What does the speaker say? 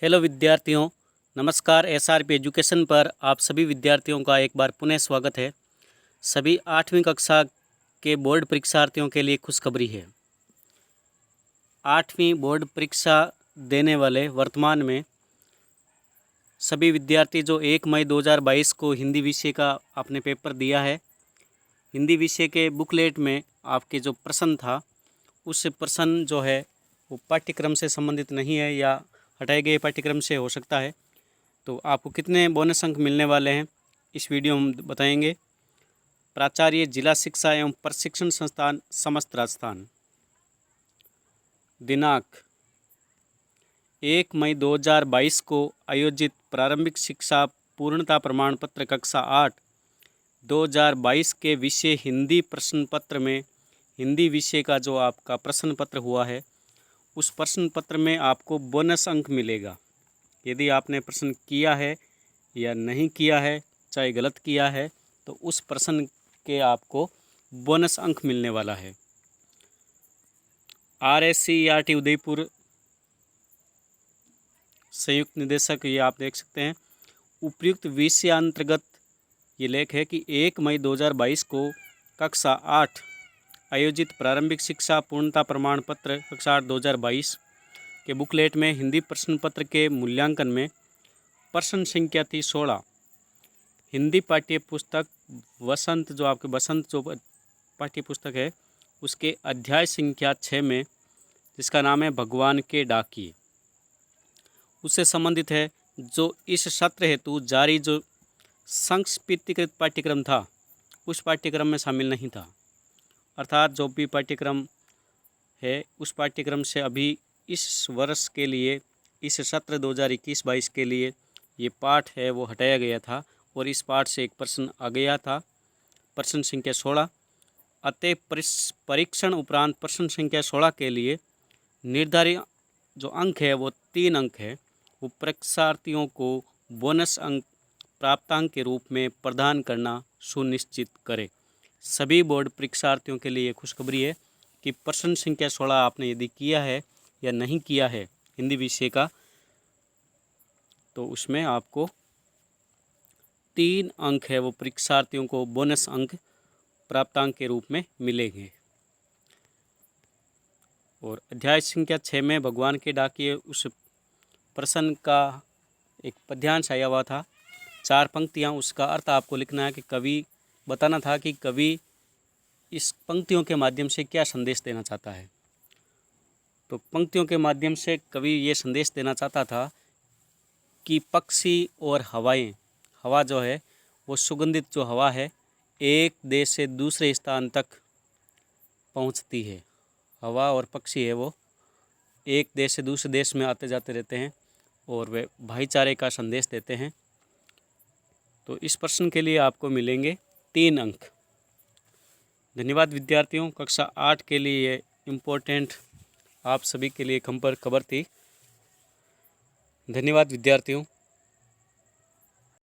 Hello विद्यार्थियों, नमस्कार। SRP education पर आप सभी विद्यार्थियों का एक बार पुनः स्वागत है। सभी 8वीं कक्षा के बोर्ड परीक्षार्थियों के लिए खुशखबरी है। 8वीं बोर्ड परीक्षा देने वाले वर्तमान में सभी विद्यार्थी जो 1 मई 2022 को हिंदी विषय का आपने पेपर दिया है, हिंदी विषय के बुकलेट में आपके जो प्रश्न था उस प्रश्न जो है वो पाठ्यक्रम से संबंधित नहीं है या हटाए गए पाठ्यक्रम से हो सकता है। तो आपको कितने बोनस अंक मिलने वाले हैं इस वीडियो में बताएंगे। प्राचार्य जिला शिक्षा एवं प्रशिक्षण संस्थान समस्त राजस्थान। दिनांक 1 मई 2022 को आयोजित प्रारंभिक शिक्षा पूर्णता प्रमाण पत्र कक्षा 8 2022 के विषय हिंदी प्रश्न पत्र में हिंदी विषय का जो आपका प्रश्न पत्र हुआ है उस प्रश्न पत्र में आपको बोनस अंक मिलेगा। यदि आपने प्रश्न किया है या नहीं किया है, चाहे गलत किया है, तो उस प्रश्न के आपको बोनस अंक मिलने वाला है। RSCERT उदयपुर संयुक्त निदेशक, ये आप देख सकते हैं। उपयुक्त विषयांतर्गत ये लेख है कि 1 मई 2022 को कक्षा 8 आयोजित प्रारंभिक शिक्षा पूर्णता प्रमाण पत्र कक्षा 8 2022 के बुकलेट में हिंदी प्रश्न पत्र के मूल्यांकन में प्रश्न संख्या थी 16। हिंदी पाठ्य पुस्तक वसंत, जो आपके बसंत जो पाठ्य पुस्तक है उसके अध्याय संख्या 6 में, जिसका नाम है भगवान के डाकिए, उससे संबंधित है। जो इस सत्र हेतु जारी जो संक्षिप्तीकृत पाठ्यक्रम था उस पाठ्यक्रम में शामिल नहीं था। अर्थात जो भी पाठ्यक्रम है उस पाठ्यक्रम से अभी इस वर्ष के लिए, इस सत्र 2021-22 के लिए ये पाठ है वो हटाया गया था और इस पाठ से एक प्रश्न आ गया था, प्रश्न संख्या 16। अतः परीक्षण उपरांत प्रश्न संख्या 16 के लिए निर्धारित जो अंक है वो 3 अंक है, वो परीक्षार्थियों को बोनस अंक प्राप्तांक के रूप में प्रदान करना सुनिश्चित करें। सभी बोर्ड परीक्षार्थियों के लिए खुशखबरी है कि प्रश्न संख्या 16 आपने यदि किया है या नहीं किया है हिंदी विषय का, तो उसमें आपको 3 अंक है वो परीक्षार्थियों को बोनस अंक प्राप्तांक के रूप में मिलेंगे। और अध्याय संख्या 6 में भगवान के डाकिए, उस प्रश्न का एक पद्यांश आया हुआ था, 4 पंक्तियां। उसका अर्थ आपको लिखना है कि कवि बताना था कि कवि इस पंक्तियों के माध्यम से क्या संदेश देना चाहता है। तो पंक्तियों के माध्यम से कवि ये संदेश देना चाहता था कि पक्षी और हवाएं, हवा जो है वो सुगंधित जो हवा है एक देश से दूसरे स्थान तक पहुंचती है। हवा और पक्षी है वो एक देश से दूसरे देश में आते जाते रहते हैं और वे भाईचारे का संदेश देते हैं। तो इस प्रश्न के लिए आपको मिलेंगे 3 अंक। धन्यवाद विद्यार्थियों। कक्षा 8 के लिए ये इम्पोर्टेंट आप सभी के लिए खबर थी। धन्यवाद विद्यार्थियों।